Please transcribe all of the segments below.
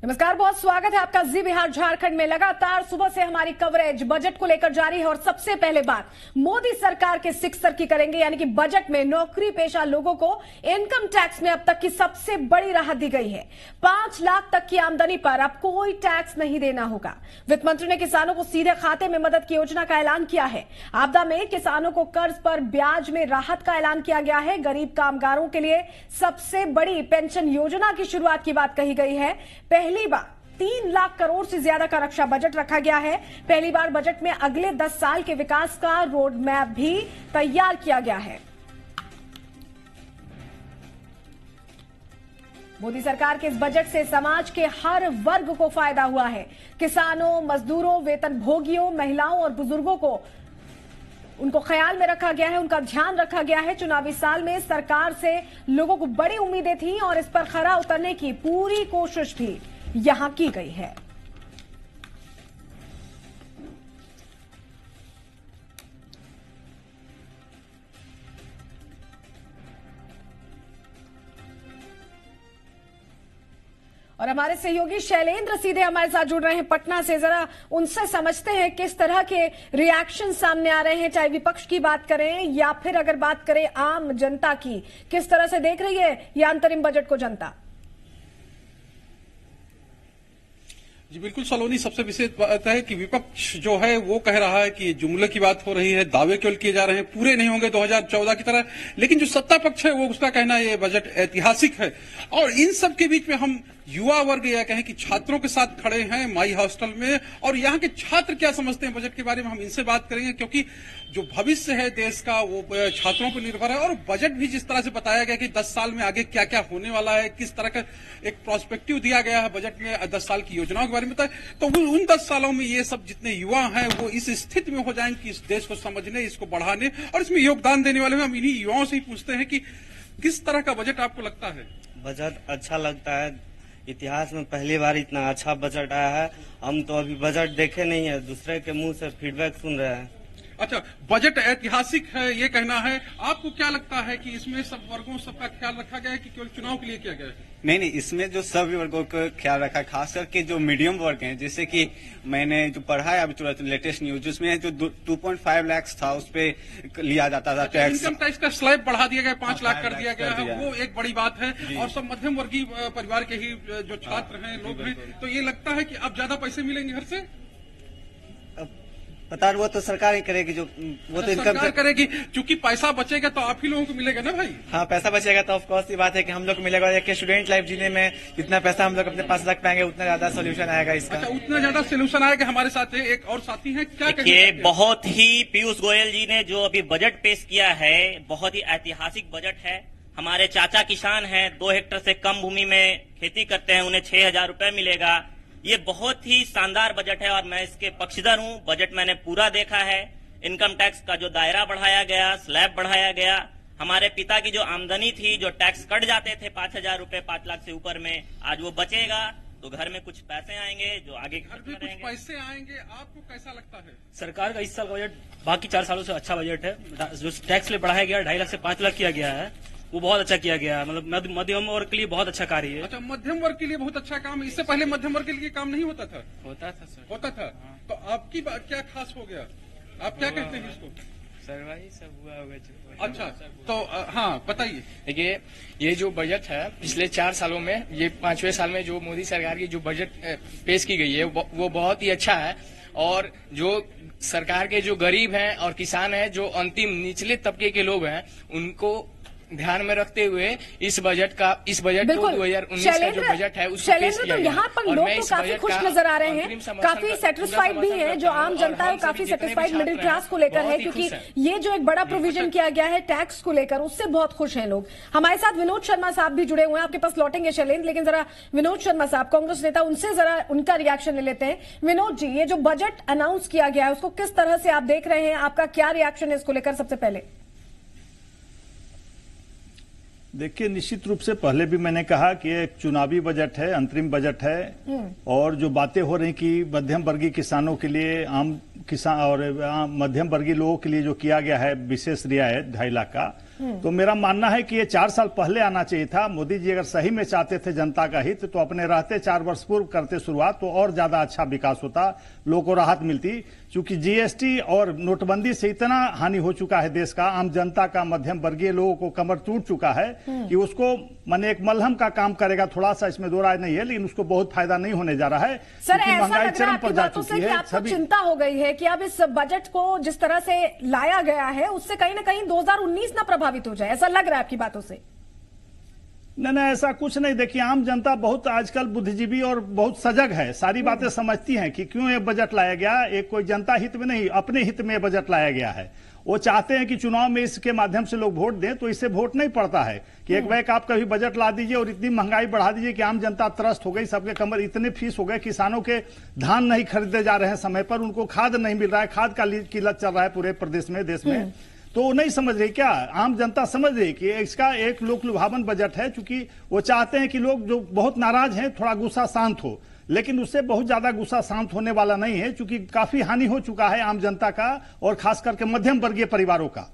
नमस्कार, बहुत स्वागत है आपका जी बिहार झारखंड में। लगातार सुबह से हमारी कवरेज बजट को लेकर जारी है और सबसे पहले बात मोदी सरकार के 6 की करेंगे, यानी कि बजट में नौकरी पेशा लोगों को इनकम टैक्स में अब तक की सबसे बड़ी राहत दी गई है। 5 लाख तक की आमदनी पर अब कोई टैक्स नहीं देना होगा। वित्त मंत्री ने किसानों को सीधे खाते में मदद की योजना का ऐलान किया है। आपदा में किसानों को कर्ज पर ब्याज में राहत का ऐलान किया गया है। गरीब कामगारों के लिए सबसे बड़ी पेंशन योजना की शुरुआत की बात कही गई है। पहली बार 3 लाख करोड़ से ज्यादा का रक्षा बजट रखा गया है। पहली बार बजट में अगले 10 साल के विकास का रोड मैप भी तैयार किया गया है। मोदी सरकार के इस बजट से समाज के हर वर्ग को फायदा हुआ है। किसानों, मजदूरों, वेतन भोगियों, महिलाओं और बुजुर्गों को उनको ख्याल में रखा गया है, उनका ध्यान रखा गया है। चुनावी साल में सरकार से लोगों को बड़ी उम्मीदें थी और इस पर खरा उतरने की पूरी कोशिश भी यहां की गई है। और हमारे सहयोगी शैलेंद्र सीधे हमारे साथ जुड़ रहे हैं पटना से। जरा उनसे समझते हैं किस तरह के रिएक्शन सामने आ रहे हैं, चाहे विपक्ष की बात करें या फिर अगर बात करें आम जनता की। किस तरह से देख रही है यह अंतरिम बजट को जनता? जी बिल्कुल सलोनी, सबसे विशेष बात है कि विपक्ष जो है वो कह रहा है कि जुमले की बात हो रही है, दावे केवल किए जा रहे हैं, पूरे नहीं होंगे 2014 की तरह। लेकिन जो सत्ता पक्ष है वो उसका कहना है ये बजट ऐतिहासिक है। और इन सब के बीच में हम युवा वर्ग या कहें कि छात्रों के साथ खड़े हैं माई हॉस्टल में, और यहाँ के छात्र क्या समझते हैं बजट के बारे में हम इनसे बात करेंगे, क्योंकि जो भविष्य है देश का वो छात्रों पर निर्भर है। और बजट भी जिस तरह से बताया गया कि 10 साल में आगे क्या क्या होने वाला है, किस तरह का एक प्रोस्पेक्टिव दिया गया है बजट में 10 साल की योजनाओं के बारे में, तो उन 10 सालों में ये सब जितने युवा हैं वो इस स्थिति में हो जाएंगे कि इस देश को समझने, इसको बढ़ाने और इसमें योगदान देने वाले में हम इन्हीं युवाओं से ही पूछते हैं कि किस तरह का बजट आपको लगता है? बजट अच्छा लगता है। इतिहास में पहली बार इतना अच्छा बजट आया है। हम तो अभी बजट देखे नहीं है, दूसरे के मुंह से फीडबैक सुन रहे हैं। अच्छा, बजट ऐतिहासिक है ये कहना है। आपको क्या लगता है कि इसमें सब वर्गों सबका ख्याल रखा गया है कि केवल चुनाव के लिए किया गया है? नहीं, इसमें जो सभी वर्गों का ख्याल रखा है, खास करके जो मीडियम वर्ग हैं, जैसे कि मैंने जो पढ़ा है अभी तुरंत लेटेस्ट न्यूज, उसमें जो 2.5 लाख था उस पे लिया जाता था टैक्स। इनकम टैक्स का स्लैब बढ़ा दिया गया, 5 लाख कर दिया गया है, वो एक बड़ी बात है। और सब मध्यम वर्गीय परिवार के ही जो छात्र हैं, लोग हैं, तो ये लगता है कि अब ज्यादा पैसे मिलेंगे घर से। पता वो तो सरकार ही करेगी, जो वो तो इनकम सरकार करेगी, क्योंकि पैसा बचेगा तो आप ही लोगों को मिलेगा ना भाई। हाँ, पैसा बचेगा तो ऑफकोर्स ये बात है कि हम लोग को मिलेगा। एक स्टूडेंट लाइफ जीने में जितना पैसा हम लोग अपने पास रख पाएंगे उतना ज्यादा सोल्यूशन आएगा इसका। अच्छा, उतना ज्यादा सोल्यूशन आएगा। हमारे साथ एक और साथी है, क्या ये बहुत ही पीयूष गोयल जी ने जो अभी बजट पेश किया है, बहुत ही ऐतिहासिक बजट है। हमारे चाचा किसान हैं, 2 हेक्टेयर से कम भूमि में खेती करते हैं, उन्हें 6,000 रुपए मिलेगा। ये बहुत ही शानदार बजट है और मैं इसके पक्षधर हूं। बजट मैंने पूरा देखा है। इनकम टैक्स का जो दायरा बढ़ाया गया, स्लैब बढ़ाया गया, हमारे पिता की जो आमदनी थी, जो टैक्स कट जाते थे 5,000 रुपए 5 लाख से ऊपर में, आज वो बचेगा तो घर में कुछ पैसे आएंगे जो आगे घर में कुछ पैसे आएंगे। आपको कैसा लगता है? सरकार का इस साल का बजट बाकी 4 सालों से अच्छा बजट है। जो टैक्स ले बढ़ाया गया 2.5 लाख से 5 लाख किया गया है, वो बहुत अच्छा किया गया है। मतलब मध्यम वर्ग के लिए बहुत अच्छा कार्य है। अच्छा, मध्यम वर्ग के लिए बहुत अच्छा काम है। इससे पहले मध्यम वर्ग के लिए काम नहीं होता था? होता था सर, होता था। हाँ। तो आपकी बात क्या खास हो गया? आप क्या कहते हैं इसको? सर वही सब हुआ होगा। अच्छा, तो हाँ बताइए। देखिए, ये जो बजट है पिछले 4 सालों में, ये 5वें साल में जो मोदी सरकार की जो बजट पेश की गई है वो बहुत ही अच्छा है। और जो सरकार के जो गरीब हैं और किसान हैं, जो अंतिम निचले तबके के लोग हैं, उनको ध्यान में रखते हुए इस बजट को 2019 का जो बजट है उसको पेश किया गया। यहाँ पर लोग तो काफी खुश नजर आ रहे हैं, काफी सेटिस्फाइड भी हैं। जो आम जनता है काफी सेटिस्फाइड मिडिल क्लास को लेकर है, क्योंकि ये जो एक बड़ा प्रोविजन किया गया है टैक्स को लेकर, उससे बहुत खुश हैं लोग। हमारे साथ विनोद शर्मा साहब भी जुड़े हुए हैं, आपके पास लौटेंगे शैलेंद्र, लेकिन जरा विनोद शर्मा साहब कांग्रेस नेता, उनसे जरा उनका रिएक्शन ले लेते हैं। विनोद जी, ये जो बजट अनाउंस किया गया है उसको किस तरह से आप देख रहे हैं? आपका क्या रिएक्शन है इसको लेकर? सबसे पहले देखिए, निश्चित रूप से पहले भी मैंने कहा कि एक चुनावी बजट है, अंतरिम बजट है। और जो बातें हो रही कि मध्यम वर्गीय किसानों के लिए, आम किसान और मध्यम वर्गीय लोगों के लिए जो किया गया है विशेष रियायत 2.5 लाख का, तो मेरा मानना है कि ये 4 साल पहले आना चाहिए था। मोदी जी अगर सही में चाहते थे जनता का हित तो अपने रहते 4 वर्ष पूर्व करते शुरुआत, तो और ज्यादा अच्छा विकास होता, लोगों को राहत मिलती। क्योंकि जीएसटी और नोटबंदी से इतना हानि हो चुका है देश का, आम जनता का, मध्यम वर्गीय लोगों को कमर टूट चुका है कि उसको माने एक मलहम का काम करेगा, थोड़ा सा इसमें दो राय नहीं है, लेकिन उसको बहुत फायदा नहीं होने जा रहा है। सर, ऐसा महंगाई लग रहा है चरम पर जा चुकी है। आपको चिंता हो गई है कि अब इस बजट को जिस तरह से लाया गया है उससे कहीं ना कहीं 2019 ना प्रभावित हो जाए, ऐसा लग रहा है आपकी बातों से? नहीं, ऐसा कुछ नहीं। देखिए, आम जनता बहुत आजकल बुद्धिजीवी और बहुत सजग है, सारी बातें समझती हैं कि क्यों ये बजट लाया गया। एक कोई जनता हित में नहीं, अपने हित में बजट लाया गया है। वो चाहते हैं कि चुनाव में इसके माध्यम से लोग वोट दें, तो इससे वोट नहीं पड़ता है कि एक बैग आप कभी बजट ला दीजिए और इतनी महंगाई बढ़ा दीजिए कि आम जनता त्रस्त हो गई, सबके कमर इतने फीस हो गए, किसानों के धान नहीं खरीदे जा रहे हैं समय पर, उनको खाद नहीं मिल रहा है, खाद का किल्लत चल रहा है पूरे प्रदेश में, देश में। तो वो नहीं समझ रही क्या? आम जनता समझ रही कि इसका एक लोक लुभावन बजट है, क्योंकि वो चाहते हैं कि लोग जो बहुत नाराज हैं थोड़ा गुस्सा शांत हो, लेकिन उससे बहुत ज्यादा गुस्सा शांत होने वाला नहीं है, क्योंकि काफी हानि हो चुका है आम जनता का और खास करके मध्यम वर्गीय परिवारों का।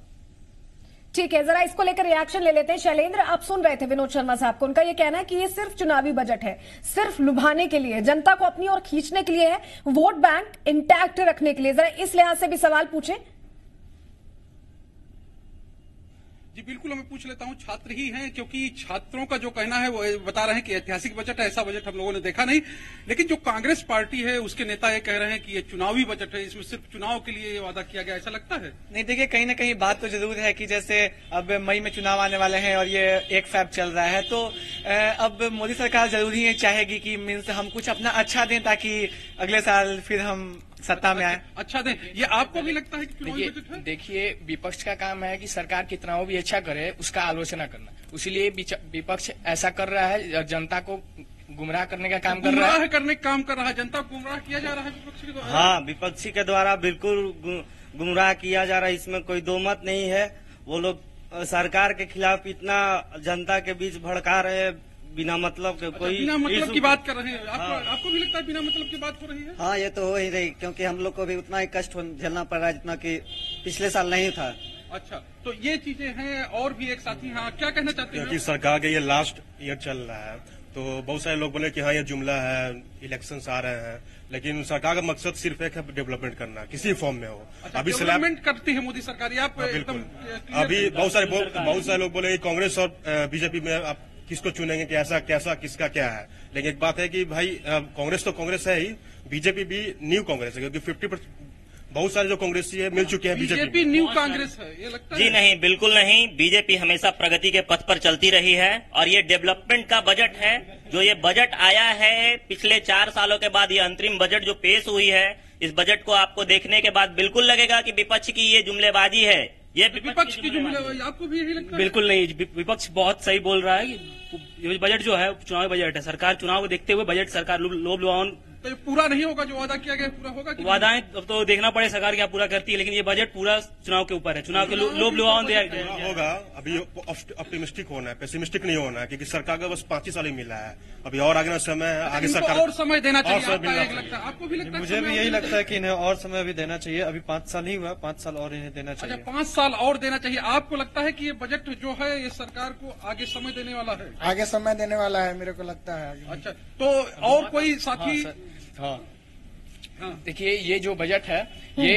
ठीक है, जरा इसको लेकर रिएक्शन ले लेते हैं। शैलेंद्र, आप सुन रहे थे विनोद शर्मा साहब को, उनका ये कहना है कि ये सिर्फ चुनावी बजट है, सिर्फ लुभाने के लिए, जनता को अपनी ओर खींचने के लिए है, वोट बैंक इंटैक्ट रखने के लिए। जरा इस लिहाज से भी सवाल पूछें। जी बिल्कुल, मैं पूछ लेता हूं। छात्र ही हैं, क्योंकि छात्रों का जो कहना है वो बता रहे हैं कि ऐतिहासिक बजट है, ऐसा बजट हम लोगों ने देखा नहीं। लेकिन जो कांग्रेस पार्टी है उसके नेता ये कह रहे हैं कि ये चुनावी बजट है, इसमें सिर्फ चुनाव के लिए ये वादा किया गया, ऐसा लगता है? नहीं, देखिए, कहीं ना कहीं बात तो जरूर है कि जैसे अब मई में चुनाव आने वाले हैं और ये 1 फरवरी चल रहा है, तो अब मोदी सरकार जरूर ही चाहेगी कि मीन्स हम कुछ अपना अच्छा दें ताकि अगले साल फिर हम सत्ता में आए। अच्छा दें, ये आपको भी लगता है कि चुनावी बजट है? देखिए, विपक्ष का काम है कि सरकार कितना भी अच्छा करे उसका आलोचना करना, इसीलिए विपक्ष ऐसा कर रहा है, जनता को गुमराह करने का काम कर रहा है, करने का काम कर रहा है, जनता को गुमराह किया जा रहा है विपक्षी के द्वारा। हाँ, विपक्षी के द्वारा बिल्कुल गुमराह किया जा रहा है, इसमें कोई दो मत नहीं है। वो लोग सरकार के खिलाफ इतना जनता के बीच भड़का रहे हैं बिना मतलब के। कोई बिना मतलब की बात कर रहे हैं। आपको भी लगता है बिना मतलब की बात हो रही है? हाँ, ये तो हो ही रही, क्योंकि हम लोग को भी उतना ही कष्ट झेलना पड़ रहा है जितना कि पिछले साल नहीं था। अच्छा, तो ये चीजें हैं। और भी एक साथी, हाँ, क्या कहना चाहते हैं? क्योंकि सरकार का ये लास्ट ईयर चल रहा है, तो बहुत सारे लोग बोले कि हाँ ये जुमला है, इलेक्शंस आ रहे हैं, लेकिन सरकार का मकसद सिर्फ एक है डेवलपमेंट करना, किसी फॉर्म में हो। अच्छा, अभी डेवलपमेंट करती है मोदी सरकार, आप बिल्कुल। अभी बहुत सारे लोग बोले क्कांग्रेस और बीजेपी में आप किसको चुनेंगे, कैसा कैसा किसका क्या है। लेकिन एक बात है कि भाई कांग्रेस तो कांग्रेस है ही, बीजेपी भी न्यू कांग्रेस है, क्योंकि 50% बहुत सारे जो कांग्रेसी है मिल चुके हैं बीजेपी न्यू कांग्रेस है, ये लगता है? जी नहीं, बिल्कुल नहीं। बीजेपी हमेशा प्रगति के पथ पर चलती रही है और ये डेवलपमेंट का बजट है। जो ये बजट आया है पिछले 4 सालों के बाद, ये अंतरिम बजट जो पेश हुई है, इस बजट को आपको देखने के बाद बिल्कुल लगेगा कि विपक्ष की ये जुमलेबाजी है। ये विपक्ष की जुमलेबाजी, आपको भी यही लगता है? बिल्कुल नहीं, विपक्ष बहुत सही बोल रहा है कि ये बजट जो है चुनावी बजट है। सरकार चुनाव को देखते हुए बजट सरकार लोभ लुभावन तो पूरा नहीं होगा, जो वादा किया गया पूरा होगा? वादाएं अब तो देखना पड़े सरकार क्या पूरा करती है, लेकिन ये बजट पूरा चुनाव के ऊपर है, चुनाव के लोभ लुभावन होगा। अभी ऑप्टिमिस्टिक होना है, पेसिमिस्टिक नहीं होना है, क्योंकि सरकार का बस 5 ही साल ही मिला है, अभी और आगे समय है, आगे सरकार और समय देना चाहिए। आपको भी लगता है? मुझे भी यही लगता है कि इन्हें और समय भी देना चाहिए। अभी 5 साल ही हुआ, 5 साल और इन्हें देना चाहिए। अच्छा, 5 साल और देना चाहिए। आपको लगता है कि ये बजट जो है ये सरकार को आगे समय देने वाला है? आगे समय देने वाला है, मेरे को लगता है। अच्छा, तो और कोई साथी? हाँ, देखिए, ये जो बजट है ये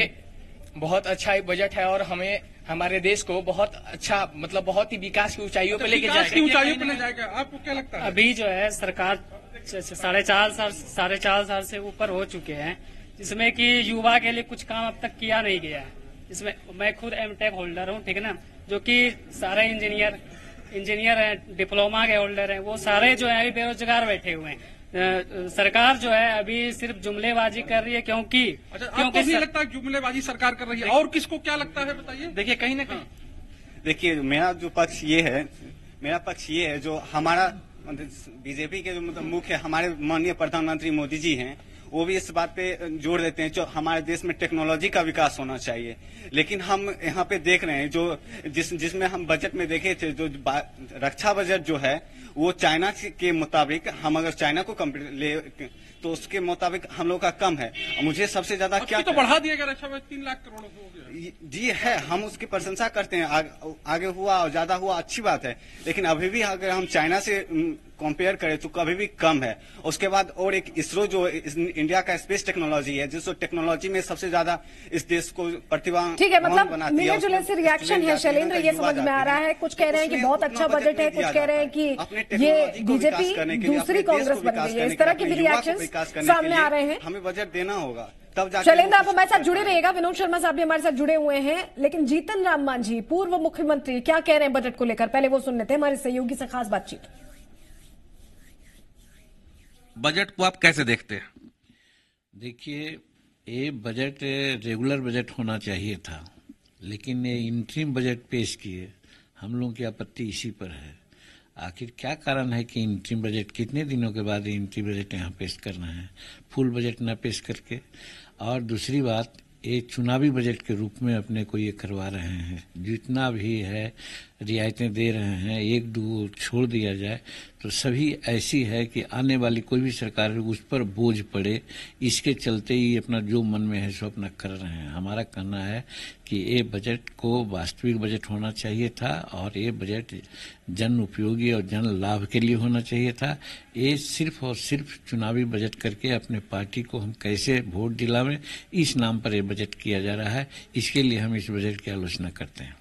बहुत अच्छा बजट है और हमें हमारे देश को बहुत अच्छा, मतलब बहुत ही विकास की ऊंचाइयों पे लेके जाएगा। आपको क्या लगता है? अभी जो है सरकार 4.5 साल से ऊपर हो चुके हैं, जिसमें कि युवा के लिए कुछ काम अब तक किया नहीं गया है। इसमें मैं खुद एमटेक होल्डर हूँ, ठीक है ना, जो कि सारे इंजीनियर हैं, डिप्लोमा के होल्डर हैं, वो सारे जो है अभी बेरोजगार बैठे हुए हैं। सरकार जो है अभी सिर्फ जुमलेबाजी कर रही है, क्योंकि आपको भी लगता है जुमलेबाजी सरकार कर रही है? और किसको क्या लगता है बताइए? देखिए, कहीं ना कहीं देखिए, मेरा जो पक्ष ये है जो हमारा बीजेपी के जो मतलब मुख्य हमारे माननीय प्रधानमंत्री मोदी जी हैं, वो भी इस बात पे जोर देते हैं जो हमारे देश में टेक्नोलॉजी का विकास होना चाहिए। लेकिन हम यहाँ पे देख रहे हैं जो जिसमें हम बजट में देखे थे, जो रक्षा बजट जो है वो चाइना के मुताबिक, हम अगर चाइना को ले तो उसके मुताबिक हम लोग का कम है। मुझे सबसे ज्यादा क्या तो बढ़ा दिया गया रक्षा बजट 3 लाख करोड़ हो गया। जी है, हम उसकी प्रशंसा करते हैं, आगे हुआ और ज्यादा हुआ अच्छी बात है, लेकिन अभी भी अगर हम चाइना से कंपेयर करें तो कभी भी कम है। उसके बाद और एक इसरो जो इंडिया का स्पेस टेक्नोलॉजी है, जिस टेक्नोलॉजी में सबसे ज्यादा इस देश को प्रतिभा, ठीक है, मतलब मिले जुले से रिएक्शन है शैलेंद्र, ये समझ में आ रहा है। कुछ कह रहे हैं कि बहुत अच्छा बजट है, कुछ कह रहे हैं कि ये बीजेपी दूसरी कांग्रेस बन गई है। इस तरह के भी रिएक्शन सामने आ रहे हैं। हमें बजट देना होगा तब जाकर। शैलेंद्र, आप हमारे साथ जुड़े रहिएगा। विनोद शर्मा साहब भी हमारे साथ जुड़े हुए हैं। लेकिन जीतन राम मांझी, पूर्व मुख्यमंत्री, क्या कह रहे हैं बजट को लेकर, पहले वो सुन लेते हैं। हमारे सहयोगी से खास बातचीत। बजट को आप कैसे देखते हैं? देखिए, ये बजट रेगुलर बजट होना चाहिए था, लेकिन ये इंटरिम बजट पेश किए। हम लोगों की आपत्ति इसी पर है। आखिर क्या कारण है कि इंटरिम बजट, कितने दिनों के बाद इंटरिम बजट यहाँ पेश करना है, फुल बजट न पेश करके? और दूसरी बात, ये चुनावी बजट के रूप में अपने को ये करवा रहे हैं। जितना भी है रियायतें दे रहे हैं, 1-2 छोड़ दिया जाए तो सभी ऐसी है कि आने वाली कोई भी सरकार उस पर बोझ पड़े। इसके चलते ही अपना जो मन में है सो अपना कर रहे हैं। हमारा कहना है कि ये बजट को वास्तविक बजट होना चाहिए था और ये बजट जन उपयोगी और जन लाभ के लिए होना चाहिए था। ये सिर्फ और सिर्फ चुनावी बजट करके अपने पार्टी को हम कैसे वोट दिलावें, इस नाम पर यह बजट किया जा रहा है। इसके लिए हम इस बजट की आलोचना करते हैं।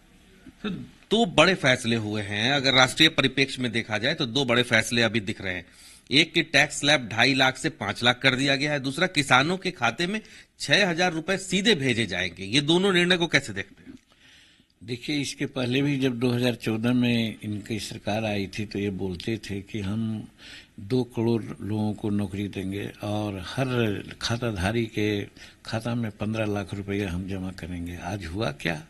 तो 2 बड़े फैसले हुए हैं, अगर राष्ट्रीय परिप्रेक्ष्य में देखा जाए तो 2 बड़े फैसले अभी दिख रहे हैं। एक की टैक्स स्लैब 2.5 लाख से 5 लाख कर दिया गया है, दूसरा किसानों के खाते में 6,000 रुपए सीधे भेजे जाएंगे। ये दोनों निर्णय को कैसे देखते हैं? देखिए, इसके पहले भी जब 2014 में इनकी सरकार आई थी तो ये बोलते थे कि हम 2 करोड़ लोगों को नौकरी देंगे और हर खाताधारी के खाता में 15 लाख रुपया हम जमा करेंगे। आज हुआ क्या?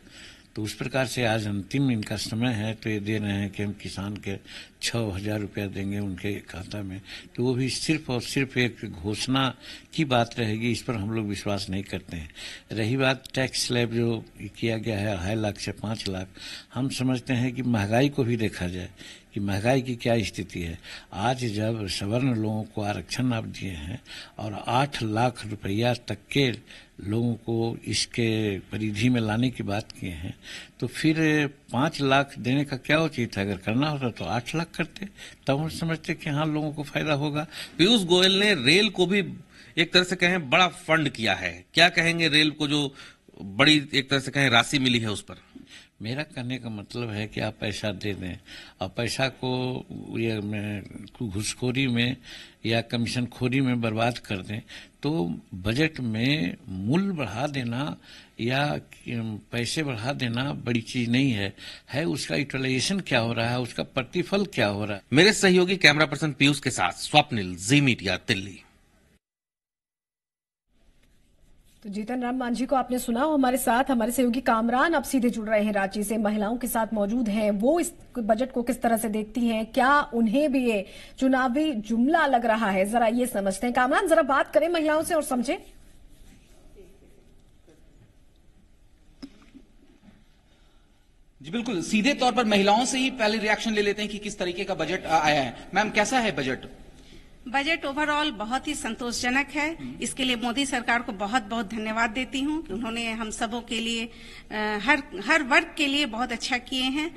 तो उस प्रकार से आज अंतिम इनका समय है तो ये दे रहे हैं कि हम किसान के 6,000 रुपया देंगे उनके खाता में। तो वो भी सिर्फ और सिर्फ एक घोषणा की बात रहेगी, इस पर हम लोग विश्वास नहीं करते हैं। रही बात टैक्स स्लैब जो किया गया है 2.5 लाख से 5 लाख, हम समझते हैं कि महंगाई को भी देखा जाए कि महंगाई की क्या स्थिति है। आज जब सवर्ण लोगों को आरक्षण आप दिए हैं और 8 लाख रुपया तक के लोगों को इसके परिधि में लाने की बात किए हैं, तो फिर 5 लाख देने का क्या उचित है? अगर करना होता तो 8 लाख करते, तब हम समझते कि हाँ लोगों को फायदा होगा। पीयूष गोयल ने रेल को भी एक तरह से कहें बड़ा फंड किया है, क्या कहेंगे रेल को जो बड़ी एक तरह से कहें राशि मिली है उस पर? मेरा कहने का मतलब है कि आप पैसा दे दें और पैसा को ये घूसखोरी में या कमीशन खोरी में बर्बाद कर दें, तो बजट में मूल्य बढ़ा देना या पैसे बढ़ा देना बड़ी चीज नहीं है उसका यूटिलाइजेशन क्या हो रहा है, उसका प्रतिफल क्या हो रहा है। मेरे सहयोगी कैमरा पर्सन पीयूष के साथ स्वप्निल, जी मीडिया, दिल्ली। तो जीतन राम मांझी को आपने सुना। हमारे साथ हमारे सहयोगी कामरान अब सीधे जुड़ रहे हैं रांची से, महिलाओं के साथ मौजूद हैं। वो इस बजट को किस तरह से देखती हैं, क्या उन्हें भी ये चुनावी जुमला लग रहा है, जरा ये समझते हैं। कामरान, जरा बात करें महिलाओं से और समझें। जी बिल्कुल, सीधे तौर पर महिलाओं से ही पहले रिएक्शन ले लेते हैं कि किस तरीके का बजट आया है। मैम, कैसा है बजट? बजट ओवरऑल बहुत ही संतोषजनक है। इसके लिए मोदी सरकार को बहुत बहुत धन्यवाद देती हूँ कि उन्होंने हम सबों के लिए हर वर्ग के लिए बहुत अच्छा किए हैं।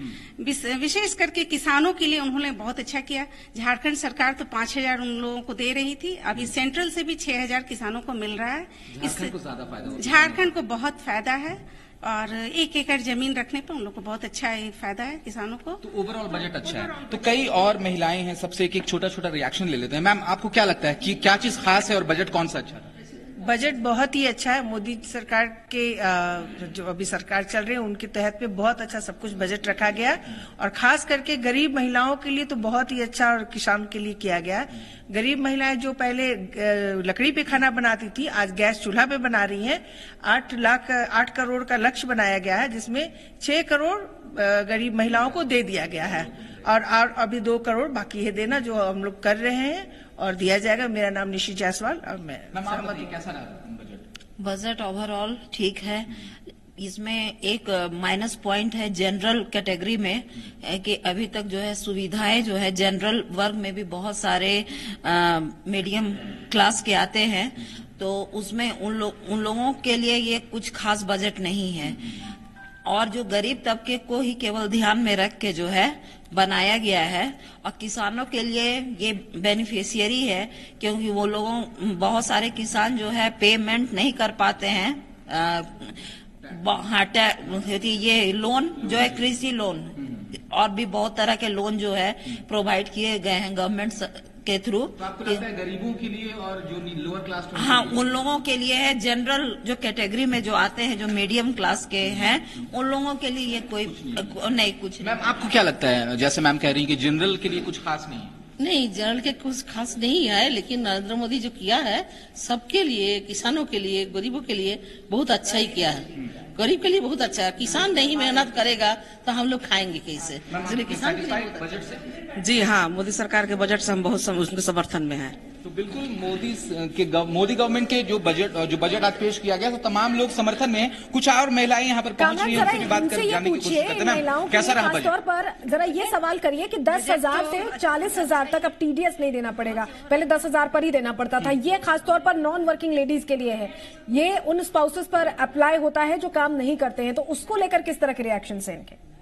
विशेष करके किसानों के लिए उन्होंने बहुत अच्छा किया। झारखंड सरकार तो 5,000 उन लोगों को दे रही थी, अभी सेंट्रल से भी 6,000 किसानों को मिल रहा है। इससे झारखंड को बहुत फायदा है और 1 एकड़ जमीन रखने पर उन लोग को बहुत अच्छा फायदा है किसानों को। तो ओवरऑल बजट अच्छा है। तो कई और महिलाएं हैं, सबसे एक छोटा छोटा रिएक्शन ले लेते हैं। मैम, आपको क्या लगता है कि क्या चीज खास है और बजट कौन सा अच्छा है? बजट बहुत ही अच्छा है। मोदी सरकार के जो अभी सरकार चल रही है उनके तहत में बहुत अच्छा सब कुछ बजट रखा गया और खास करके गरीब महिलाओं के लिए तो बहुत ही अच्छा और किसान के लिए किया गया है। गरीब महिलाएं जो पहले लकड़ी पे खाना बनाती थी, आज गैस चूल्हा पे बना रही हैं। 8 करोड़ का लक्ष्य बनाया गया है, जिसमें 6 करोड़ गरीब महिलाओं को दे दिया गया है। और अभी 2 करोड़ बाकी है देना, जो हम लोग कर रहे हैं और दिया जाएगा। मेरा नाम निशी जायसवाल और मैं सहमत हूं। कैसा रहा बजट? ओवरऑल ठीक है। इसमें एक माइनस पॉइंट है जनरल कैटेगरी में कि अभी तक जो है सुविधाएं जो है जनरल वर्ग में भी बहुत सारे मीडियम क्लास के आते हैं, तो उसमें उन लोगों के लिए ये कुछ खास बजट नहीं है। और जो गरीब तबके को ही केवल ध्यान में रख के जो है बनाया गया है, और किसानों के लिए ये बेनिफिशियरी है, क्योंकि वो लोगों बहुत सारे किसान जो है पेमेंट नहीं कर पाते हैं। ये लोन जो है कृषि लोन और भी बहुत तरह के लोन जो है प्रोवाइड किए गए हैं गवर्नमेंट के थ्रू। तो आपको लगता है गरीबों के लिए और जो लोअर क्लास, हाँ, उन लोगों के लिए है। जनरल जो कैटेगरी में जो आते हैं, जो मीडियम क्लास के हैं, उन लोगों के लिए ये कोई नहीं कुछ। मैम आपको क्या लगता है, जैसे मैम कह रही है कि जनरल के लिए कुछ खास नहीं है? नहीं, जनरल के कुछ खास नहीं है, लेकिन नरेंद्र मोदी जो किया है सबके लिए, किसानों के लिए, गरीबों के लिए बहुत अच्छा ही किया है। गरीब के लिए बहुत अच्छा है। किसान नहीं मेहनत करेगा तो हम लोग खाएंगे कैसे? इसलिए किसान बजट से? जी हाँ, मोदी सरकार के बजट से हम बहुत उनके समर्थन में हैं। तो बिल्कुल मोदी गवर्नमेंट के जो बजट आज पेश किया गया, तो तमाम लोग समर्थन में हैं। कुछ और महिलाएं यहाँ पर पहुंच रही हैं, उनसे भी बात कर जानने की कोशिश करते हैं। कैसा रहा बजट? तौर पर जरा ये सवाल करिए कि 10,000 से 40,000 तक अब TDS नहीं देना पड़ेगा, पहले 10,000 पर ही देना पड़ता था। ये खासतौर पर नॉन वर्किंग लेडीज के लिए है। ये उन स्पाउसेस पर अप्लाई होता है जो काम नहीं करते हैं, तो उसको लेकर किस तरह के रिएक्शन है इनके?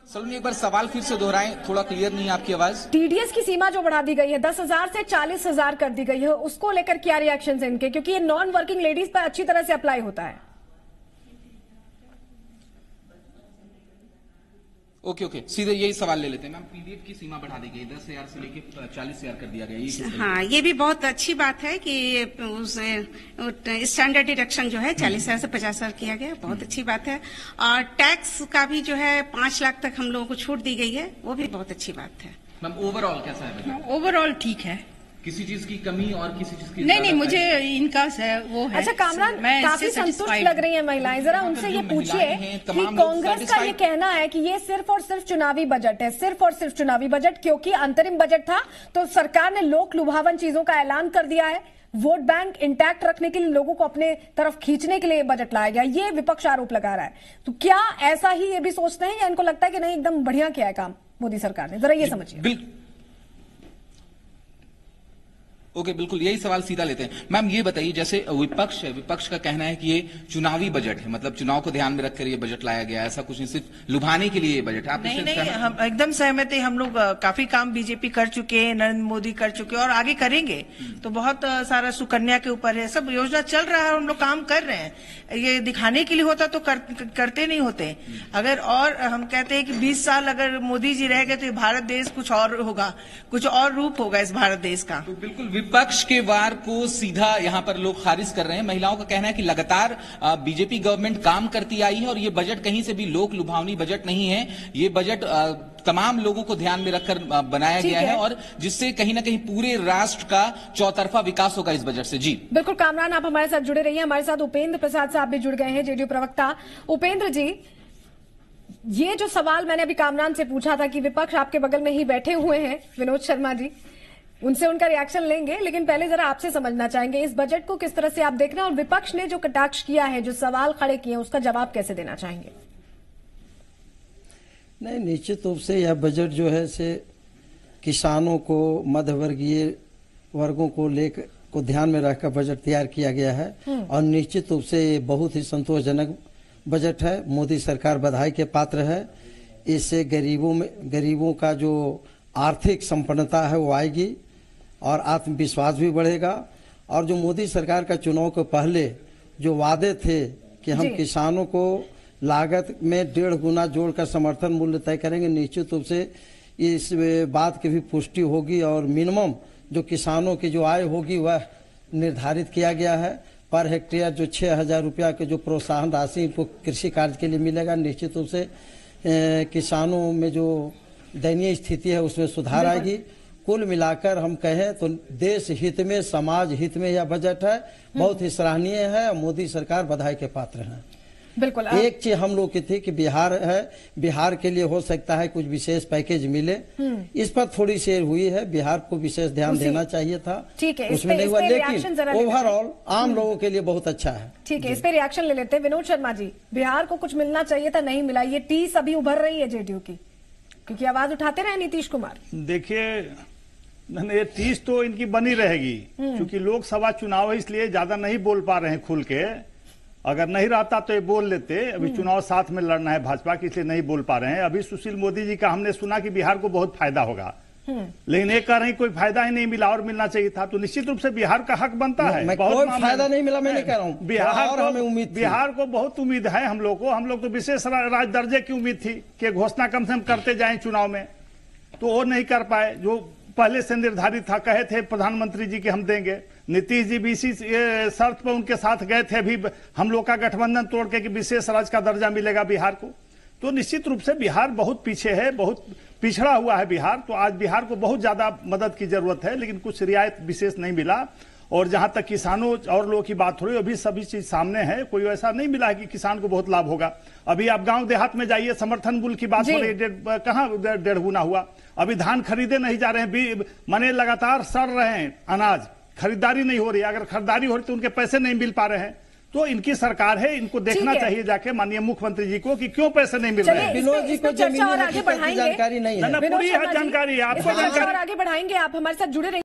सलोनी, एक बार सवाल फिर से दोहराएं, थोड़ा क्लियर नहीं है आपकी आवाज। TDS की सीमा जो बढ़ा दी गई है 10,000 से 40,000 कर दी गई है, उसको लेकर क्या रिएक्शन है इनके? क्योंकि ये नॉन वर्किंग लेडीज पर अच्छी तरह से अप्लाई होता है। ओके, सीधे यही सवाल ले लेते हैं। मैम, पीडीएफ की सीमा बढ़ा दी गई, 10,000 से लेके 40,000 कर दिया गया। हाँ, ये भी बहुत अच्छी बात है कि स्टैंडर्ड डिडक्शन जो है 40,000 से 50,000 किया गया, बहुत अच्छी बात है। और टैक्स का भी जो है 5 लाख तक हम लोगों को छूट दी गई है, वो भी बहुत अच्छी बात है। मैम, ओवरऑल कैसा है? ओवरऑल ठीक है, किसी चीज की कमी और किसी चीज की नहीं, मुझे इनका वो है। अच्छा कामरान, काफी संतुष्ट लग रही है महिलाएं। जरा उनसे ये पूछिए कि कांग्रेस का ये कहना है कि ये सिर्फ और सिर्फ चुनावी बजट है, सिर्फ और सिर्फ चुनावी बजट, क्योंकि अंतरिम बजट था तो सरकार ने लोक लुभावन चीजों का ऐलान कर दिया है, वोट बैंक इंटैक्ट रखने के लिए, लोगों को अपने तरफ खींचने के लिए बजट लाया गया। ये विपक्ष आरोप लगा रहा है, तो क्या ऐसा ही ये भी सोचते हैं या इनको लगता है कि नहीं एकदम बढ़िया किया है काम मोदी सरकार ने? जरा ये समझिए। ओके, बिल्कुल यही सवाल सीधा लेते हैं। मैम, ये बताइए, जैसे विपक्ष का कहना है कि ये चुनावी बजट है, मतलब चुनाव को ध्यान में रखकर ये बजट लाया गया है, ऐसा कुछ नहीं, सिर्फ लुभाने के लिए ये बजट है। आप नहीं, हम एकदम सहमत हैं। हम लोग काफी काम बीजेपी कर चुके हैं, नरेंद्र मोदी कर चुके हैं और आगे करेंगे। तो बहुत सारा सुकन्या के ऊपर है, सब योजना चल रहा है, हम लोग काम कर रहे हैं। ये दिखाने के लिए होता तो करते नहीं होते। अगर और हम कहते हैं कि 20 साल अगर मोदी जी रह गए तो भारत देश कुछ और होगा, कुछ और रूप होगा इस भारत देश का। तो बिल्कुल विपक्ष के वार को सीधा यहाँ पर लोग खारिज कर रहे हैं। महिलाओं का कहना है कि लगातार बीजेपी गवर्नमेंट काम करती आई है और ये बजट कहीं से भी लोक लुभावनी बजट नहीं है। ये बजट तमाम लोगों को ध्यान में रखकर बनाया गया है और जिससे कहीं ना कहीं पूरे राष्ट्र का चौतरफा विकास होगा इस बजट से। जी बिल्कुल कामरान, आप हमारे साथ जुड़े रहिए। हमारे साथ उपेंद्र प्रसाद साहब भी जुड़ गए हैं, जेडीयू प्रवक्ता। उपेंद्र जी, ये जो सवाल मैंने अभी कामरान से पूछा था कि विपक्ष आपके बगल में ही बैठे हुए हैं विनोद शर्मा जी, उनसे उनका रिएक्शन लेंगे, लेकिन पहले जरा आपसे समझना चाहेंगे इस बजट को किस तरह से आप देख रहे हैं और विपक्ष ने जो कटाक्ष किया है, जो सवाल खड़े किए हैं, उसका जवाब कैसे देना चाहेंगे? नहीं, निश्चित रूप से यह बजट जो है से किसानों को, मध्यवर्गीय वर्गों को ध्यान में रखकर बजट तैयार किया गया है और निश्चित रूप से ये बहुत ही संतोषजनक बजट है। मोदी सरकार बधाई के पात्र है। इससे गरीबों का जो आर्थिक संपन्नता है वो आएगी और आत्मविश्वास भी बढ़ेगा। और जो मोदी सरकार का चुनाव के पहले जो वादे थे कि हम किसानों को लागत में 1.5 गुना जोड़कर समर्थन मूल्य तय करेंगे, निश्चित रूप से इस बात की भी पुष्टि होगी और मिनिमम जो किसानों की जो आय होगी वह निर्धारित किया गया है। पर हेक्टेयर जो 6,000 रुपया के जो प्रोत्साहन राशि कृषि कार्य के लिए मिलेगा, निश्चित रूप से किसानों में जो दयनीय स्थिति है उसमें सुधार आएगी। कुल मिलाकर हम कहें तो देश हित में, समाज हित में यह बजट है, बहुत ही सराहनीय है। मोदी सरकार बधाई के पात्र है। बिल्कुल। एक चीज हम लोग की थी कि बिहार है, बिहार के लिए हो सकता है कुछ विशेष पैकेज मिले, इस पर थोड़ी सी हुई है, बिहार को विशेष ध्यान देना चाहिए था, ठीक है, उसमें नहीं हुआ, लेकिन ओवरऑल आम लोगों के लिए बहुत अच्छा है। ठीक है, इस पे रिएक्शन ले लेते हैं। विनोद शर्मा जी, बिहार को कुछ मिलना चाहिए था, नहीं मिला, ये टीस अभी उभर रही है जेडीयू की, क्योंकि आवाज उठाते रहे नीतीश कुमार। देखिए, ये टीस तो इनकी बनी रहेगी, क्योंकि लोकसभा चुनाव है इसलिए ज्यादा नहीं बोल पा रहे हैं खुल के। अगर नहीं रहता तो ये बोल लेते। अभी चुनाव साथ में लड़ना है भाजपा की, इसलिए नहीं बोल पा रहे हैं। अभी सुशील मोदी जी का हमने सुना कि बिहार को बहुत फायदा होगा, लेकिन ये कह रहे हैं कोई फायदा ही नहीं मिला और मिलना चाहिए था, तो निश्चित रूप से बिहार का हक बनता है। बहुत फायदा नहीं मिला, मैं नहीं कह रहा हूँ, बिहार को बहुत उम्मीद है हम लोग को। हम लोग तो विशेष राज दर्जे की उम्मीद थी कि घोषणा कम से कम करते जाए चुनाव में, तो वो नहीं कर पाए। जो पहले से निर्धारित था, कहे थे प्रधानमंत्री जी कि हम देंगे, नीतीश जी भी इसी शर्त पर उनके साथ गए थे भी हम लोग का गठबंधन तोड़ के कि विशेष राज्य का दर्जा मिलेगा बिहार को। तो निश्चित रूप से बिहार बहुत पीछे है, बहुत पिछड़ा हुआ है बिहार। तो आज बिहार को बहुत ज्यादा मदद की जरूरत है, लेकिन कुछ रियायत विशेष नहीं मिला। और जहां तक किसानों और लोगों की बात हो रही है, अभी सभी चीज सामने है, कोई ऐसा नहीं मिला है कि किसान को बहुत लाभ होगा। अभी आप गांव देहात में जाइए, समर्थन मूल्य की बात हो रही है, कहाँ 1.5 गुना हुआ। अभी धान खरीदे नहीं जा रहे हैं, माने लगातार सड़ रहे हैं अनाज, खरीदारी नहीं हो रही। अगर खरीदारी हो रही तो उनके पैसे नहीं मिल पा रहे हैं। तो इनकी सरकार है, इनको देखना चाहिए जाके माननीय मुख्यमंत्री जी को कि क्यों पैसे नहीं मिल रहे हैं। विनोद जी को आगे बढ़ाएंगे, पूरी जानकारी है आपको, जानकारी आगे बढ़ाएंगे। आप हमारे साथ जुड़े रहिए।